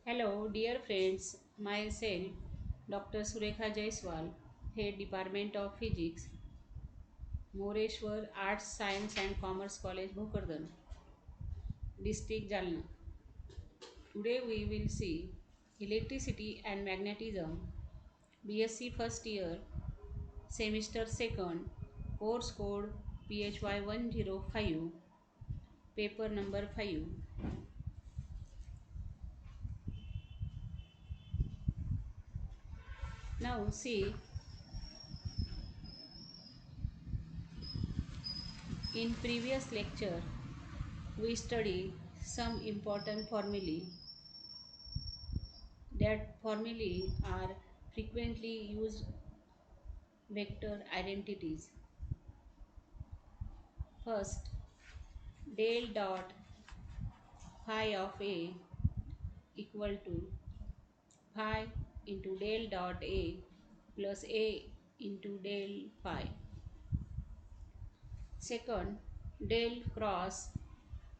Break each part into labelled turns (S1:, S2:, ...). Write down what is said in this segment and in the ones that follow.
S1: Hello, dear friends. Myself, Dr. Surekha Jaiswal, Head Department of Physics, Moreshwar Arts, Science and Commerce College, Bhokardan, District Jalna. Today we will see Electricity and Magnetism, BSc first year, semester second, course code PHY 105, paper number 5. Now see, in previous lecture we studied some important formulae. That formulae are frequently used vector identities. First, del dot phi of A equal to phi into del dot A plus A into del phi. Second, del cross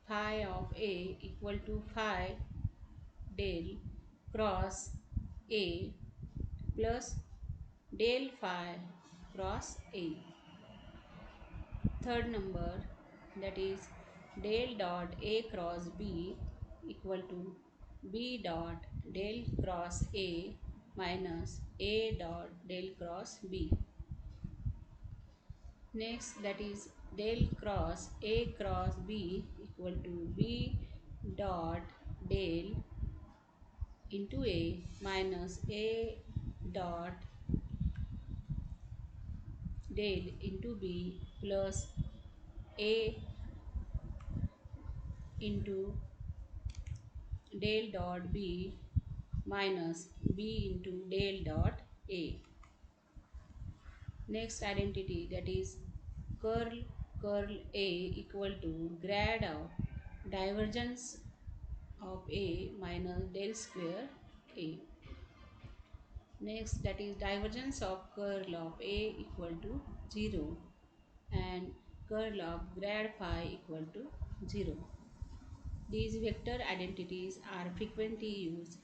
S1: phi of A equal to phi del cross A plus del phi cross A. Third number, that is del dot A cross B equal to B dot del cross A minus A dot del cross B. Next, that is del cross A cross B equal to B dot del into A minus A dot del into B plus A into del dot B minus B into del dot A. Next identity, that is curl A equal to grad of divergence of A minus del square A. Next, that is divergence of curl of A equal to 0 and curl of grad phi equal to 0. These vector identities are frequently used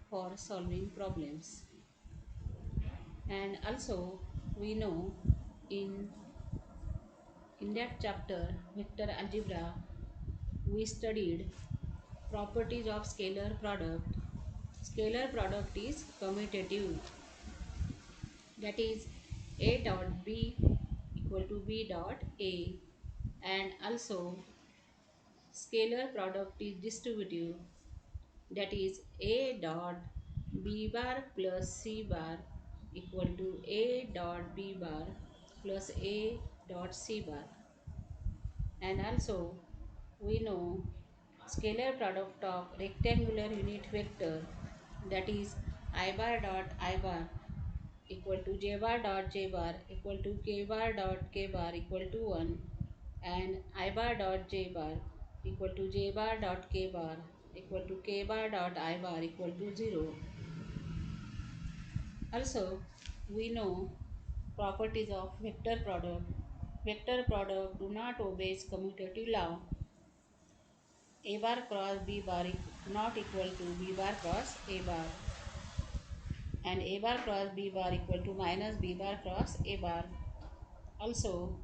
S1: for solving problems. And also we know in that chapter vector algebra we studied properties of scalar product. Scalar product is commutative, that is A dot B equal to B dot A, and also scalar product is distributive, that is A dot B bar plus C bar equal to A dot B bar plus A dot C bar. And also we know scalar product of rectangular unit vector, that is I bar dot I bar equal to J bar dot J bar equal to K bar dot K bar equal to 1, and I bar dot J bar equal to J bar dot K bar equal to K bar dot I bar equal to 0. Also we know properties of vector product. Vector product do not obey commutative law. A bar cross B bar not equal to B bar cross A bar, and A bar cross B bar equal to minus B bar cross A bar. Also,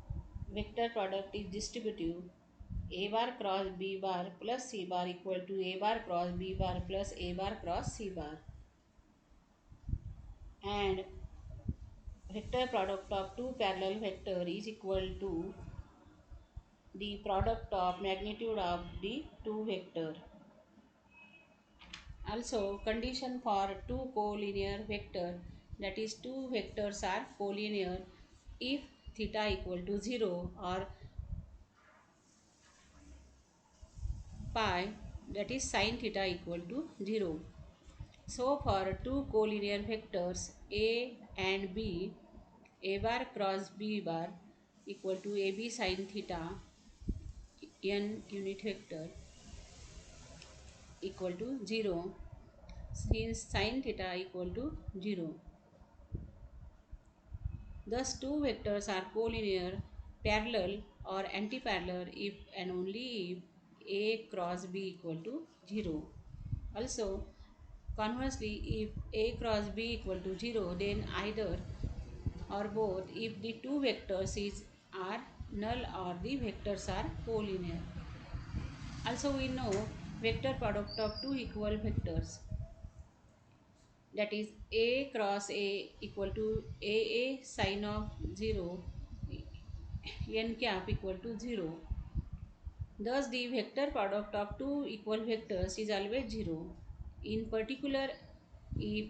S1: vector product is distributive. A bar cross B bar plus C bar equal to A bar cross B bar plus A bar cross C bar. And vector product of two parallel vector is equal to the product of magnitude of the two vector. Also, condition for two collinear vector, that is two vectors are collinear if theta equal to 0 or pi, that is sin theta equal to 0. So for two collinear vectors A and B, A bar cross B bar equal to AB sin theta n unit vector equal to 0, since sin theta equal to 0. Thus, two vectors are collinear, parallel or antiparallel if and only if A cross B equal to 0. Also, conversely, if A cross B equal to 0, then either or both if the two vectors is are null or the vectors are collinear. Also, we know vector product of two equal vectors, that is A cross A equal to A sine of 0 n cap equal to 0. Thus, the vector product of two equal vectors is always 0. In particular, if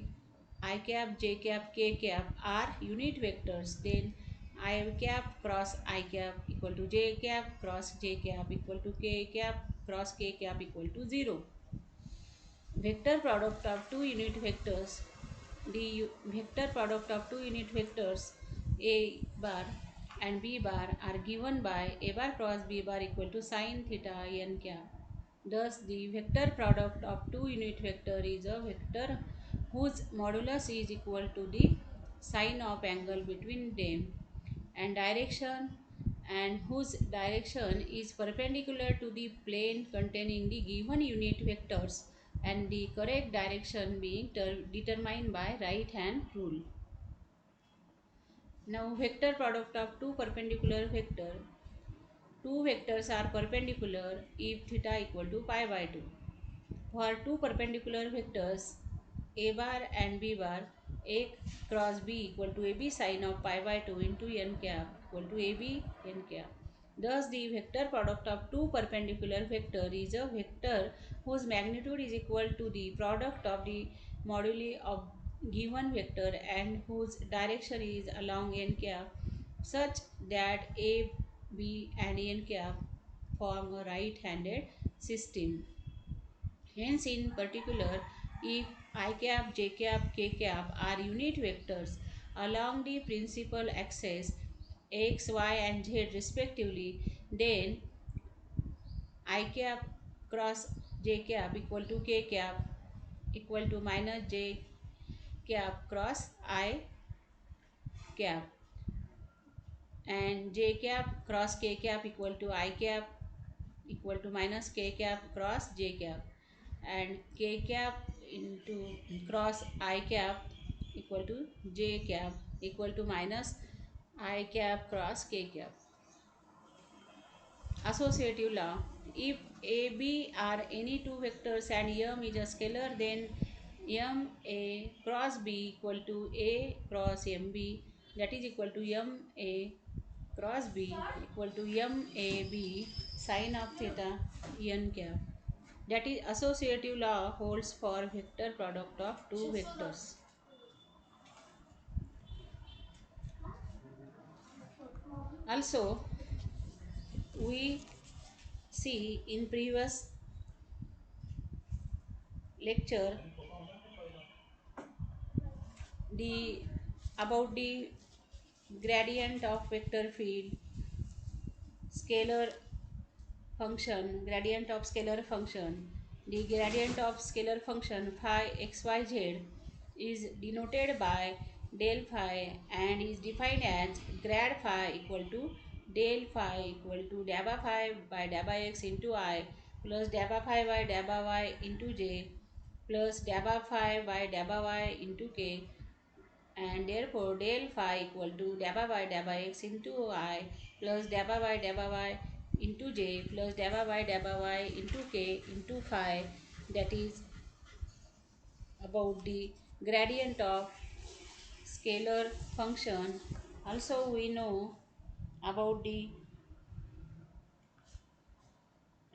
S1: I cap, j cap, k cap are unit vectors, then I cap cross I cap equal to j cap cross j cap equal to k cap cross k cap equal to 0. Vector product of two unit vectors, the vector product of two unit vectors a bar and b bar are given by a bar cross b bar equal to sine theta n cap. Thus, the vector product of two unit vector is a vector whose modulus is equal to the sine of angle between them and direction, and whose direction is perpendicular to the plane containing the given unit vectors, and the correct direction being determined by right hand rule. Now, vector product of two perpendicular vector. Two vectors are perpendicular if theta equal to pi by 2. For two perpendicular vectors a bar and b bar, a cross b equal to ab sine of pi by 2 into n cap equal to ab n cap. Thus, the vector product of two perpendicular vector is a vector whose magnitude is equal to the product of the moduli of given vector and whose direction is along n cap, such that a, b and n cap form a right-handed system. Hence, in particular, if I cap, j cap, k cap are unit vectors along the principal axis x, y, and z respectively, then I cap cross j cap equal to k cap equal to minus j cap cross I cap, and j cap cross k cap equal to I cap equal to minus k cap cross j cap, and k cap into cross I cap equal to j cap equal to minus I cap cross k cap. Associative law. If A, B are any two vectors and M is a scalar, then M A cross B equal to A cross M B, that is equal to M A cross B equal to M A B sine of theta n cap. That is associative law holds for vector product of two vectors. Also, we see in previous lecture the about the gradient of vector field, scalar function, gradient of scalar function. The gradient of scalar function phi xyz is denoted by del phi and is defined as grad phi equal to del phi equal to dabba phi by dabba x into I plus dabba phi by dabba y into j plus dabba phi by dabba y into k, and therefore del phi equal to dabba by dabba x into I plus dabba by dabba y into j plus dabba by dabba y into k into phi, that is about the gradient of scalar function. Also, we know about the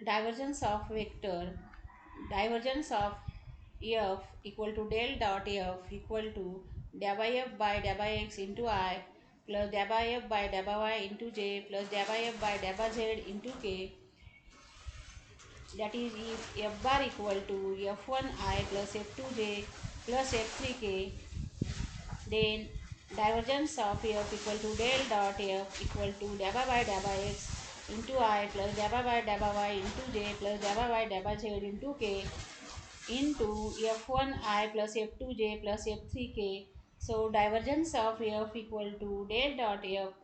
S1: divergence of vector. Divergence of f equal to del dot f equal to dabba f by dabba x into I plus dabba f by dabba y into j plus dabba f by dabba z into k, that is if f bar equal to f1 I plus f2 j plus f3 k, then divergence of f equal to del dot f equal to dabba by dabba x into I plus dabba by dabba y into j plus dabba by dabba z into k into f1 I plus f2 j plus f3 k. So divergence of f equal to del dot f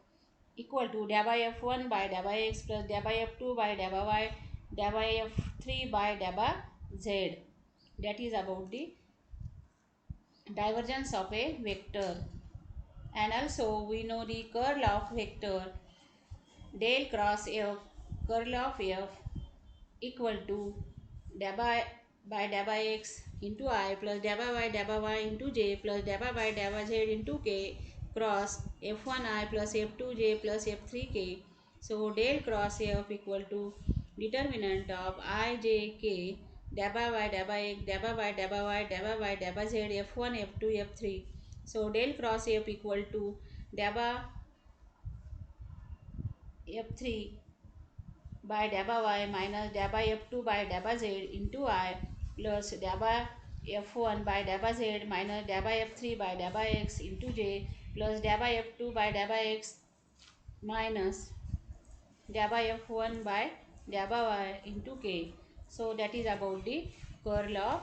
S1: equal to dabba f1 by dabba x plus dabba f2 by dabba y dabba f3 by dabba z. that is about the divergence of a vector. And also we know the curl of vector del cross f, curl of f equal to dabba by dabba x into I plus dabba by y into j plus dabba by dabba z into k cross f1 I plus f2 j plus f3 k. So del cross f equal to determinant of I j k dabba x dabba y dabba z f1 f2 f3. So del cross f equal to dabba f3 by dabba y minus dabba f2 by dabba z into I plus dabba f1 by dabba z minus dabba f3 by dabba x into j plus dabba f2 by dabba x minus dabba f1 by dabba y into k. So that is about the curl of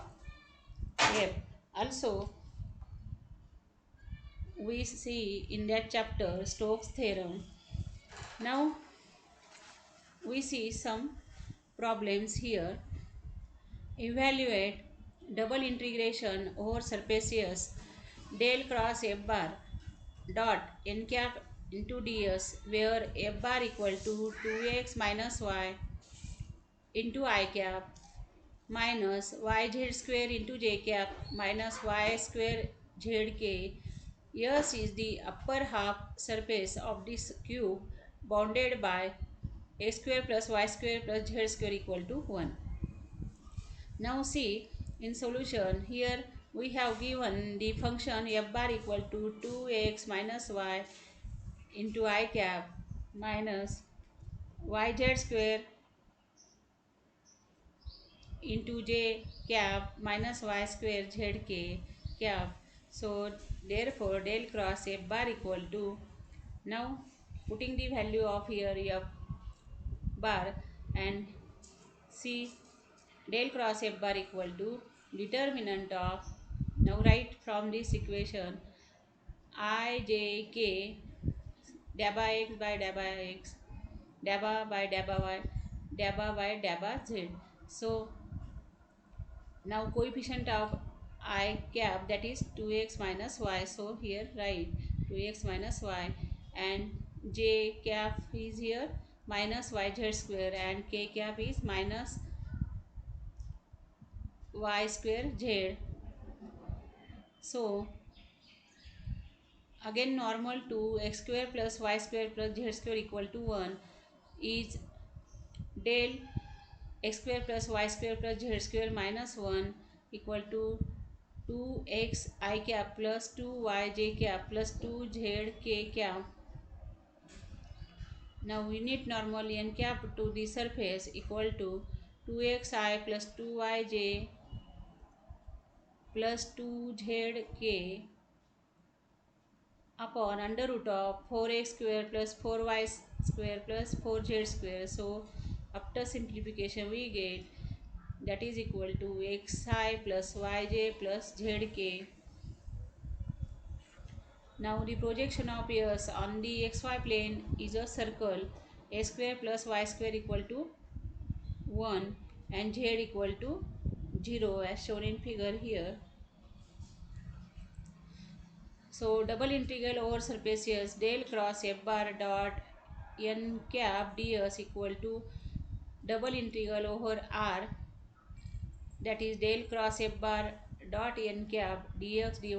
S1: f. Also we see in that chapter Stokes theorem. Now we see some problems here. Evaluate double integration over surfaces del cross f bar dot n cap into ds where f bar equal to 2x minus y into I cap minus yz square into j cap minus y square zk. S is the upper half surface of this cube bounded by a square plus y square plus z square equal to 1. Now see, in solution here we have given the function f bar equal to 2x minus y into I cap minus yz square into j cap minus y square zk cap. So therefore del cross f bar equal to, now putting the value of here f bar and see del cross f bar equal to determinant of, now write from this equation I j k dabba x by dabba x dabba by dabba y dabba by dabba z. So now coefficient of I cap, that is 2x minus y, so here write 2x minus y, and j cap is here minus yz square and k cap is minus y square z. So again normal to x square plus y square plus z square equal to 1 is del x square plus y square plus z square minus 1 equal to 2x I cap plus 2y j cap plus 2z k cap. Now unit normal n cap to the surface equal to 2x I plus 2y j plus 2z k upon under root of 4x square plus 4y square plus 4z square. So after simplification we get that is equal to xi plus yj plus zk. Now the projection of S on the xy plane is a circle a square plus y square equal to 1 and z equal to 0 as shown in figure here. So double integral over surfaces del cross f bar dot n cap ds equal to double integral over r, that is del cross f bar dot n cap dx dy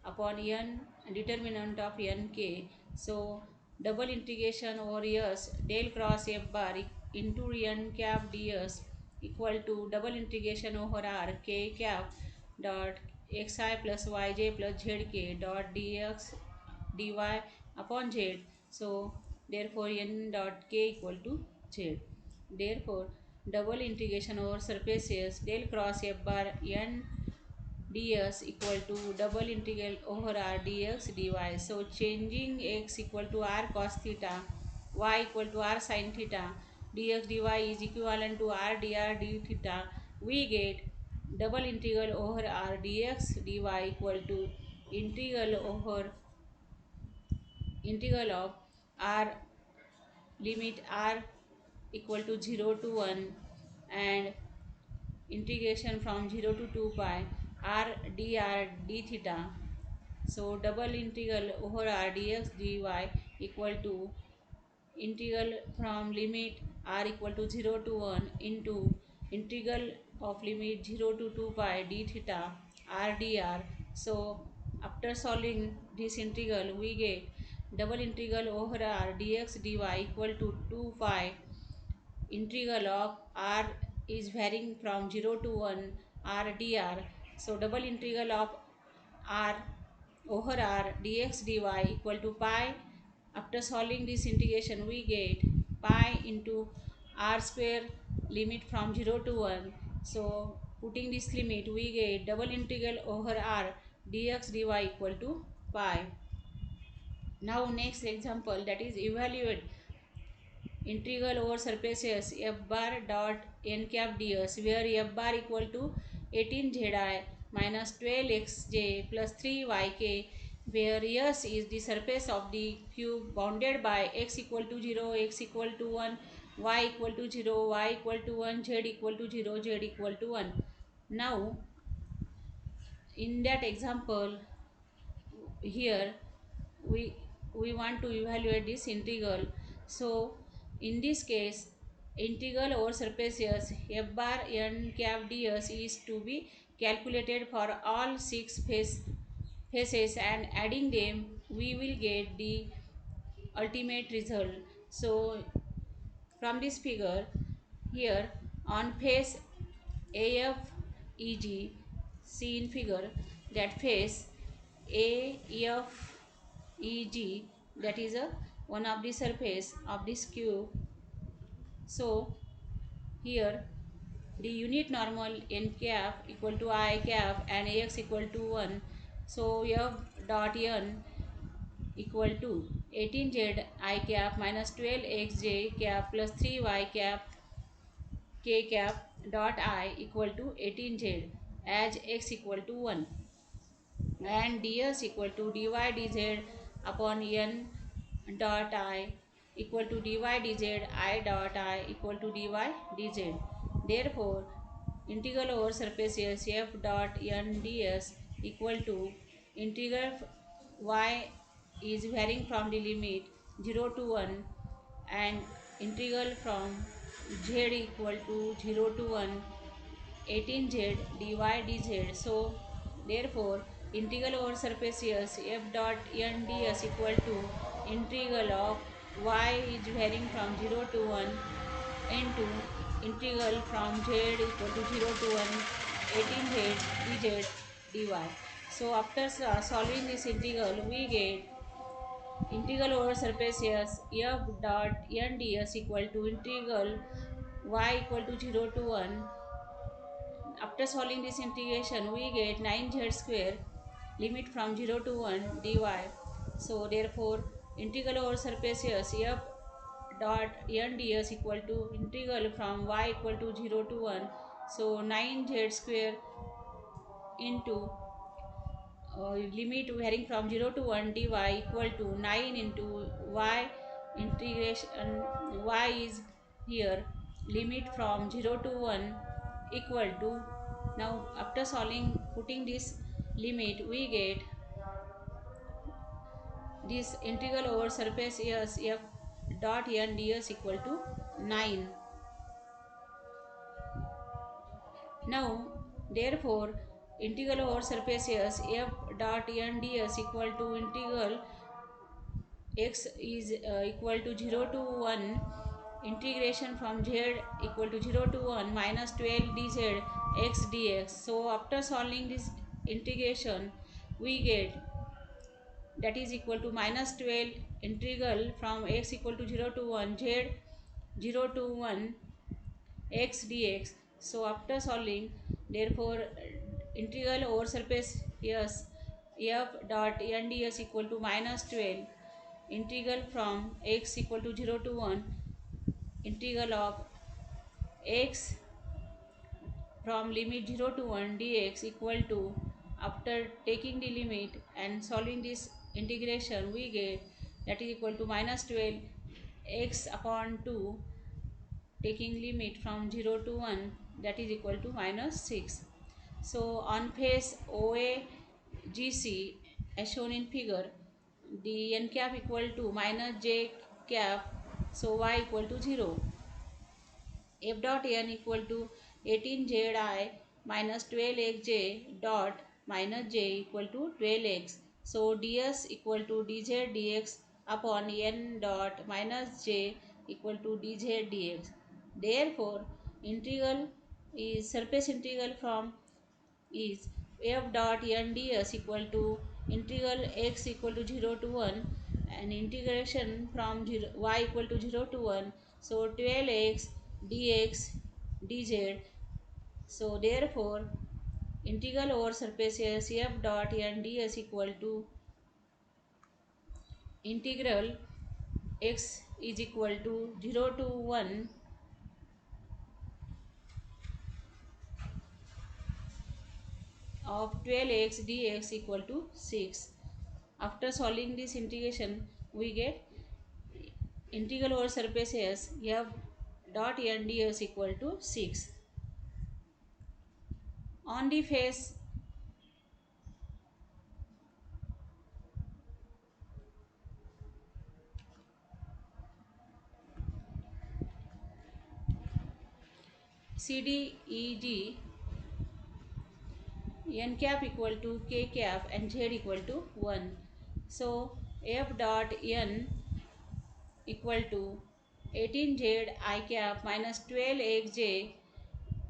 S1: upon n determinant of nk. So double integration over s del cross f bar into n cap ds equal to double integration over r k cap dot xi plus yj plus zk dot dx dy upon z. So therefore n dot k equal to z. Therefore double integration over surfaces del cross f bar n ds equal to double integral over r dx dy. So changing x equal to r cos theta, y equal to r sin theta, dx dy is equivalent to r dr d theta. We get double integral over r dx dy equal to integral over integral of r limit r equal to 0 to 1 and integration from 0 to 2 pi r dr d theta. So double integral over r dx dy equal to integral from limit r equal to 0 to 1 into integral of limit 0 to 2 pi d theta r dr. So after solving this integral we get double integral over r dx dy equal to 2 pi integral of r is varying from 0 to 1 r dr. So double integral of r over r dx dy equal to pi. After solving this integration we get pi into r square limit from 0 to 1. So putting this limit we get double integral over r dx dy equal to pi. Now next example, that is evaluate integral over surfaces f bar dot n cap ds, where f bar equal to 18zi minus 12xj plus 3yk, where s is the surface of the cube bounded by x equal to 0, x equal to 1, y equal to 0, y equal to 1, z equal to 0, z equal to 1. Now in that example, here we we want to evaluate this integral. So in this case, integral over surfaces f bar n cap ds is to be calculated for all six faces, and adding them we will get the ultimate result. So from this figure, here on face AFEG, see in figure that face AFEG, that is a one of the surface of this cube. So here the unit normal n cap equal to I cap and Ax equal to 1. So F dot n equal to 18z I cap minus 12xj cap plus 3y cap k cap dot I equal to 18z as x equal to 1, and ds equal to dy dz upon n dot I equal to dy dz I dot I equal to dy dz. Therefore integral over surfaces f dot n ds equal to integral y is varying from the limit 0 to 1, and integral from z equal to 0 to 1 18z dy dz. So therefore integral over surface f dot n ds equal to integral of y is varying from 0 to 1 into integral from z equal to 0 to 1 18z dz dy. So after solving this integral we get integral over surface f dot n ds equal to integral y equal to 0 to 1. After solving this integration, we get 9z square limit from 0 to 1 dy. So therefore, integral over surface f dot n ds equal to integral from y equal to 0 to 1. So 9z square into limit varying from 0 to 1 dy equal to 9 into y integration y is here limit from 0 to 1 equal to, now after solving putting this limit we get this integral over surface s f dot n ds equal to 9. Now therefore integral over surface s f dot n ds equal to integral x is equal to 0 to 1 integration from z equal to 0 to 1 minus 12 dz x dx. So after solving this integration we get that is equal to minus 12 integral from x equal to 0 to 1 z 0 to 1 x dx. So after solving, therefore integral over surface s f dot n ds equal to minus 12 integral from x equal to 0 to 1 integral of x from limit 0 to 1 dx equal to, after taking the limit and solving this integration we get that is equal to minus 12 x upon 2 taking limit from 0 to 1 that is equal to minus 6. So on face OAGC as shown in figure, the n cap equal to minus j cap, so y equal to 0. F dot n equal to 18zi minus 12xj dot minus j equal to 12x. So ds equal to dz dx upon n dot minus j equal to dz dx. Therefore, integral is surface integral from is f dot n ds equal to integral x equal to 0 to 1 and integration from 0, y equal to 0 to 1. So 12x dx dz. So therefore integral over surfaces f dot n ds equal to integral x is equal to 0 to 1 of 12x dx equal to 6. After solving this integration, we get integral over surfaces f dot n ds equal to 6. On the face CDEG, n cap equal to k cap and z equal to 1. So f dot n equal to 18z I cap minus 12xj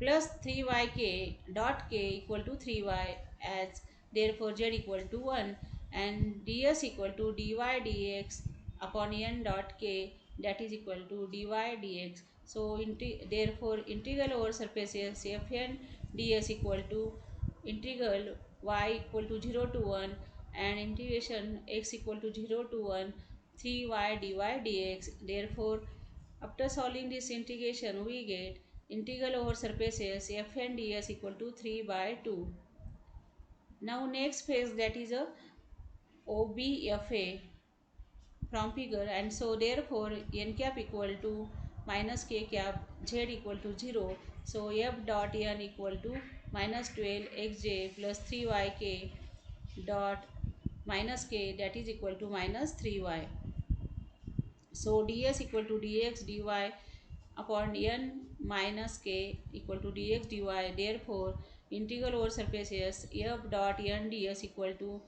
S1: plus 3yk dot k equal to 3y, as therefore z equal to 1, and ds equal to dy dx upon n dot k, that is equal to dy dx. So therefore integral over surfaces fn ds equal to integral y equal to 0 to 1 and integration x equal to 0 to 1 3y dy dx. Therefore after solving this integration, we get integral over surfaces f and ds equal to 3 by 2. Now next phase, that is a OBFA from figure, and so therefore n cap equal to minus k cap, z equal to 0. So f dot n equal to minus 12 xj plus 3yk dot minus k, that is equal to minus 3y. So ds equal to dx dy upon n minus k equal to dx dy. Therefore integral over surfaces f dot n ds equal to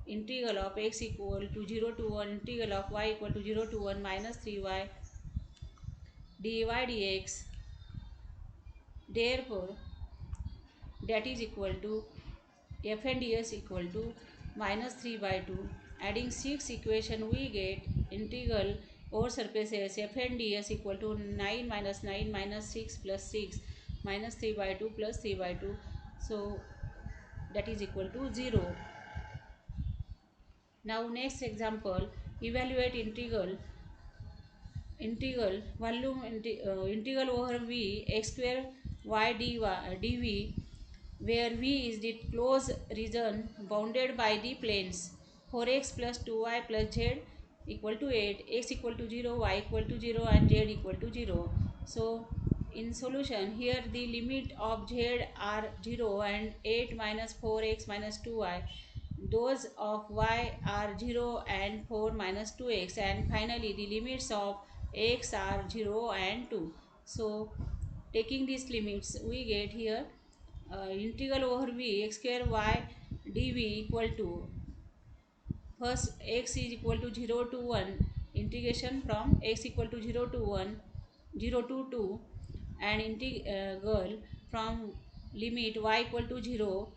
S1: integral of x equal to 0 to 1 integral of y equal to 0 to 1 minus 3y dy dx. Therefore that is equal to f and ds equal to minus 3 by 2. Adding 6 equation, we get integral over surfaces f and ds equal to 9 minus 9 minus 6 plus 6 minus 3 by 2 plus 3 by 2. So that is equal to 0. Now next example, evaluate integral over v x square y dv, where v is the closed region bounded by the planes 4x plus 2y plus z equal to 8, x equal to 0, y equal to 0 and z equal to 0. So in solution, here the limit of z are 0 and 8 minus 4x minus 2y, those of y are 0 and 4 minus 2x, and finally the limits of x are 0 and 2. So taking these limits, we get here integral over v x square y dv equal to, first x is equal to 0 to 1, integration from x equal to 0 to 1 0 to 2, and integral from limit y equal to 0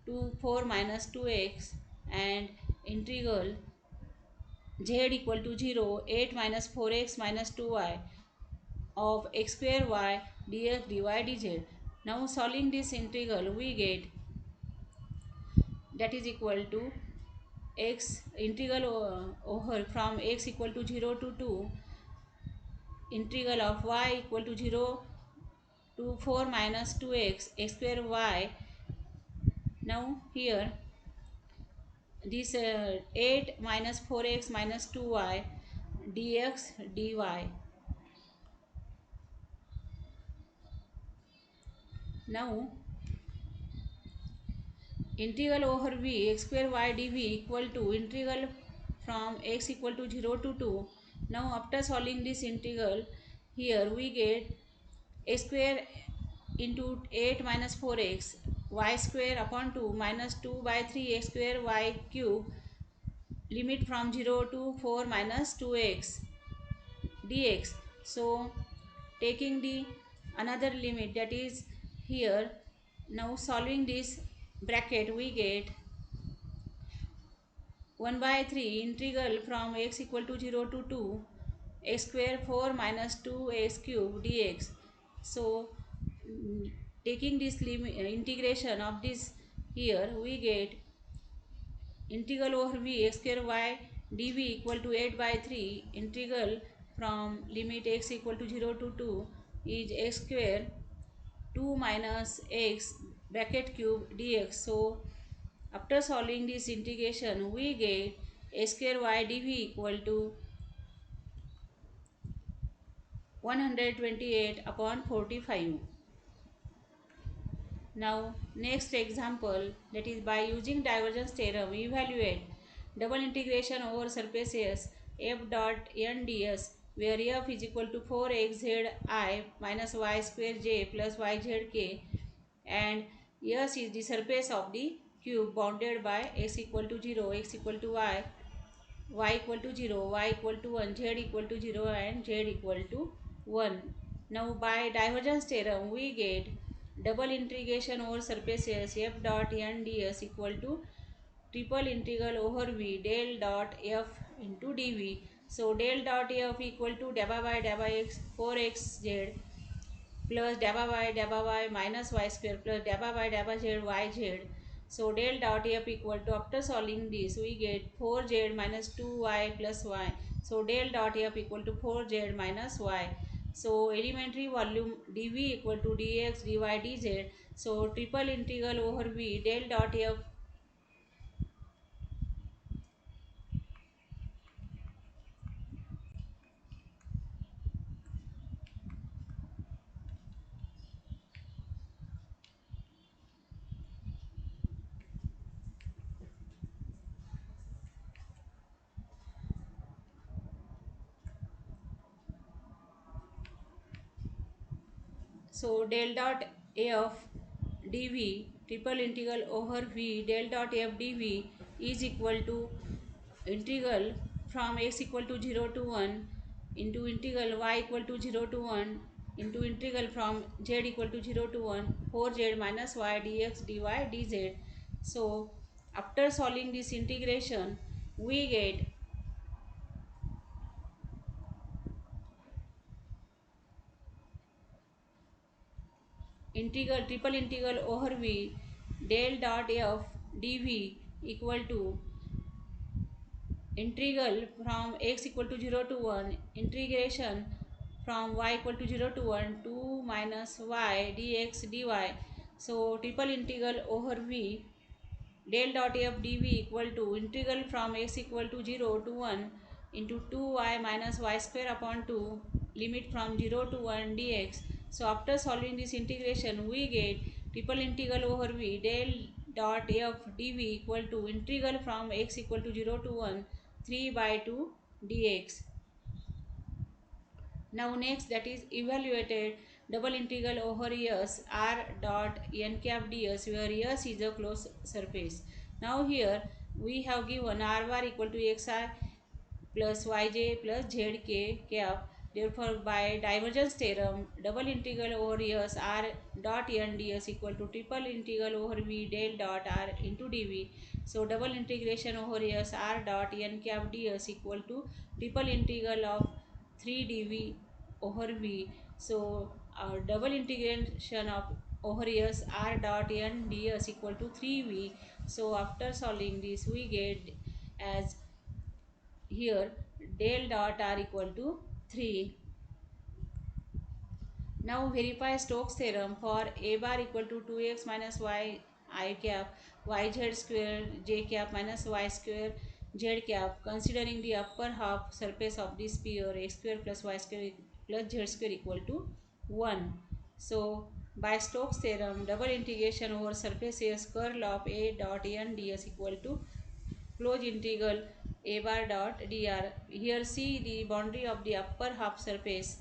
S1: to 4 minus 2x, and integral z equal to 0 8 minus 4x minus 2y of x square y dx dy dz. Now solving this integral, we get that is equal to x integral over from x equal to 0 to 2 integral of y equal to 0 to 4 minus 2x x square y. Now here this 8 minus 4x minus 2y dx dy. Now integral over v x square y dv equal to integral from x equal to 0 to 2. Now after solving this integral, here we get x square into 8 minus 4x y square upon 2 minus 2 by 3 x square y cube, limit from 0 to 4 minus 2x dx. So taking the another limit, that is here, now solving this bracket, we get 1 by 3 integral from x equal to 0 to 2 x square 4 minus 2x cube dx. So taking this limit, integration of this, here we get integral over v x square y dv equal to 8 by 3 integral from limit x equal to 0 to 2 is x square 2 minus x bracket cube dx. So after solving this integration, we get a square y dv equal to 128 upon 45. Now next example, that is by using divergence theorem, evaluate double integration over surfaces f dot n ds, where f is equal to 4xzi minus y square j plus yz k, and s is the surface of the cube bounded by x equal to 0, x equal to y equal to 0, y equal to 1, z equal to 0 and z equal to 1. Now by divergence theorem, we get double integration over surfaces f dot n ds equal to triple integral over v del dot f into dv. So del dot f equal to dabba by dabba x 4xz plus dabba y minus y square plus dabba z yz. So del dot f equal to, after solving this, we get 4z minus 2y plus y. So del dot f equal to 4z minus y. So elementary volume dv equal to dx dy dz. So triple integral over v del dot f So del dot f dv triple integral over v del dot f dv is equal to integral from x equal to 0 to 1 into integral y equal to 0 to 1 into integral from z equal to 0 to 1 4z minus y dx dy dz. So after solving this integration, we get integral triple integral over v del dot f dv equal to integral from x equal to 0 to 1 integration from y equal to 0 to 1 2 minus y dx dy. So triple integral over v del dot f dv equal to integral from x equal to 0 to 1 into 2y minus y square upon 2 limit from 0 to 1 dx. So after solving this integration, we get triple integral over v del dot f dv equal to integral from x equal to 0 to 1 3 by 2 dx. Now next, that is evaluated double integral over s r dot n cap ds, where s is a closed surface. Now here we have given r bar equal to xi plus yj plus zk cap. Therefore by divergence theorem, double integral over s r dot n ds equal to triple integral over v del dot r into dv. So double integration over s r dot n cap ds equal to triple integral of 3 dv over v. So double integration of over s r dot n ds equal to 3v. So after solving this, we get as here del dot r equal to 3. Now verify Stokes theorem for a bar equal to 2x minus y I cap yz square j cap minus y square z cap, considering the upper half surface of the sphere x square plus y square plus z square equal to 1. So By Stokes theorem, double integration over surfaces curl of A dot n ds equal to close integral A bar dot dr. Here see the boundary of the upper half surface.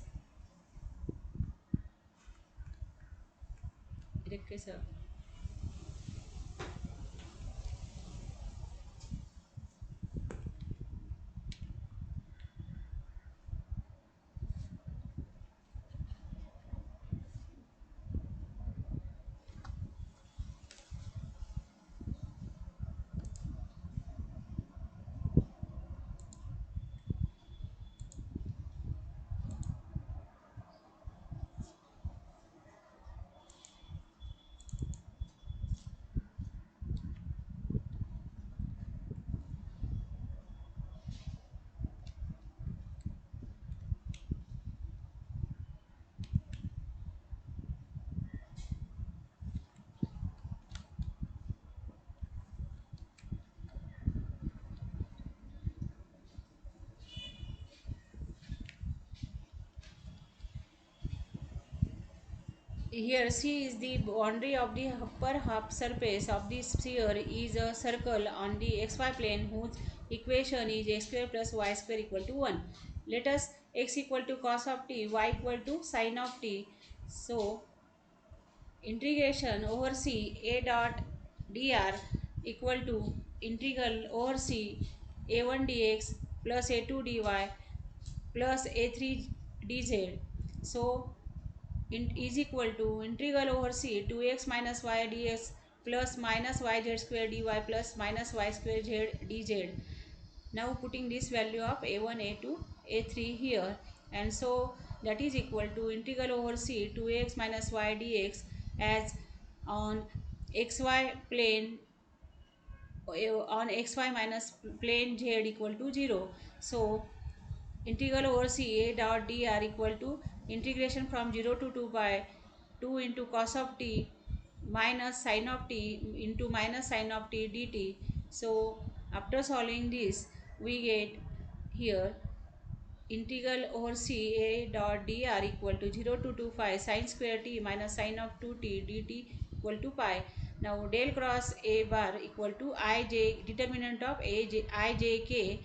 S1: Okay, sir. Here C is the boundary of the upper half surface of the sphere is a circle on the xy plane whose equation is x square plus y square equal to 1. Let us x equal to cos of t, y equal to sin of t. So integration over C a dot dr equal to integral over C a1 dx plus a2 dy plus a3 dz. So is equal to integral over C 2x minus y dx plus minus yz square dy plus minus y square z dz. Now putting this value of a1, a2, a3 here, and so that is equal to integral over C 2x minus y dx as on xy plane on xy minus plane z equal to 0. So integral over C a dot dr equal to integration from 0 to 2 pi 2 into cos of t minus sin of t into minus sin of t dt. So after solving this we get here integral over C a dot dr equal to 0 to 2 pi sin square t minus sin of 2t dt equal to pi. Now del cross a bar equal to ij, determinant of ijk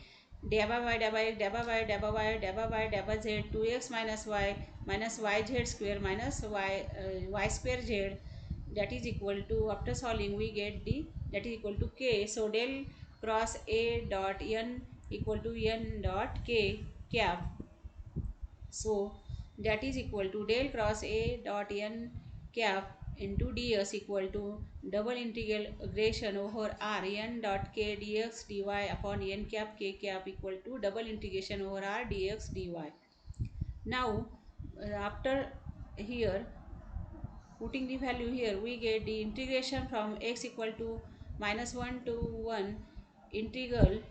S1: dabba by dabba x dabba by dabba y dabba by dabba z 2x minus yz square minus y square z, that is equal to, after solving we get the, that is equal to k. So del cross a dot n equal to n dot k cap. So that is equal to del cross a dot n cap into ds equal to double integration over r n dot k dx dy upon n cap k cap equal to double integration over r dx dy. Now after here putting the value here we get the integration from x equal to minus 1 to 1 integral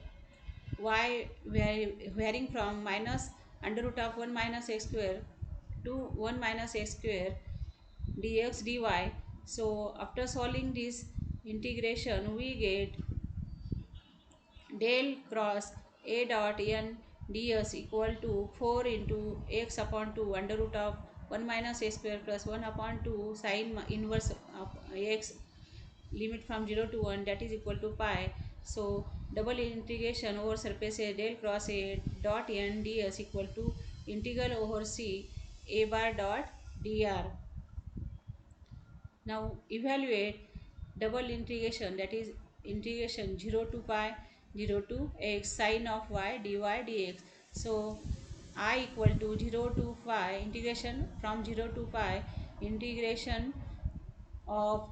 S1: y varying from minus under root of 1 minus x square to 1 minus x square dx dy. So after solving this integration we get del cross a dot n ds equal to 4 into x upon 2 under root of 1 minus x square plus 1 upon 2 sin inverse of x limit from 0 to 1, that is equal to pi. So double integration over surface a del cross a dot n ds equal to integral over c a bar dot dr. Now evaluate double integration, that is integration 0 to pi 0 to x sin of y dy dx. So I equal to 0 to pi integration from 0 to pi integration of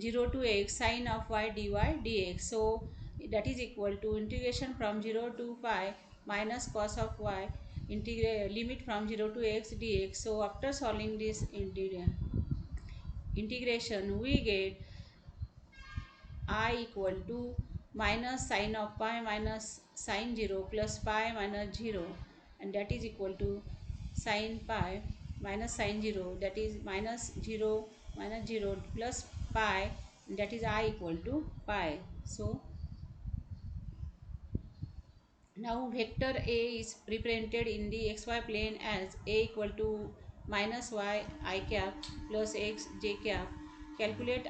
S1: 0 to x sin of y dy dx. So that is equal to integration from 0 to pi minus cos of y limit from 0 to x dx. So after solving this integration we get I equal to minus sine of pi minus sine 0 plus pi minus 0, and that is equal to sine pi minus sine 0, that is minus 0 minus 0 plus pi, and that is I equal to pi. So now vector A is represented in the xy plane as A equal to minus y I cap plus x j cap. Calculate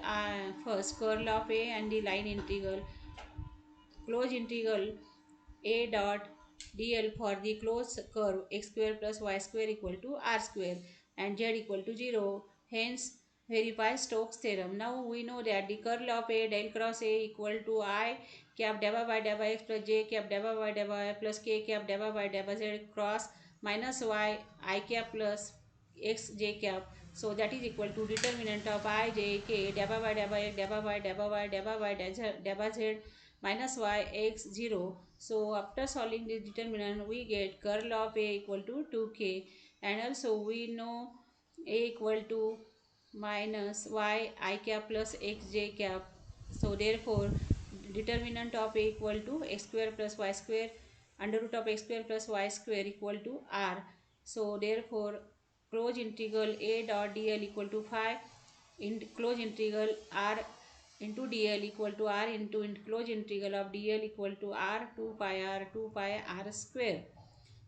S1: first curl of a and the line integral. Close integral a dot dl for the closed curve x square plus y square equal to r square and z equal to 0. Hence, verify Stokes theorem. Now we know that the curl of a del cross a equal to I cap dabba by dabba x plus j cap dabba by dabba y plus k cap dabba by dabba z cross minus y I cap plus x j cap. So that is equal to determinant of I j k dabba by dabba x dabba by dabba y dabba by dabba z minus y x 0. So after solving this determinant we get curl of a equal to 2k, and also we know a equal to minus y I cap plus x j cap. So therefore determinant of a equal to x square plus y square under root of x square plus y square equal to r. So therefore close integral a dot dl equal to 5 in close integral r into dl equal to r into close integral of dl equal to r 2 pi r square.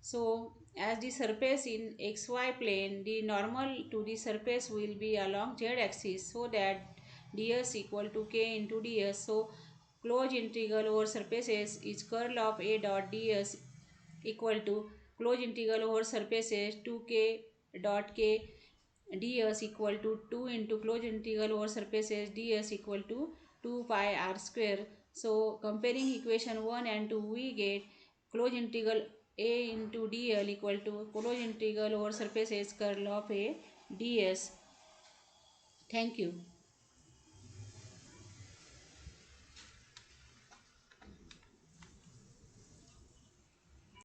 S1: So as the surface in xy plane, the normal to the surface will be along z axis, so that ds equal to k into ds. So close integral over surfaces is curl of a dot ds equal to close integral over surfaces 2k dot k ds equal to 2 into closed integral over surfaces ds equal to 2 pi r square. So comparing equation 1 and 2 we get closed integral a into dl equal to closed integral over surfaces curl of a ds. Thank you.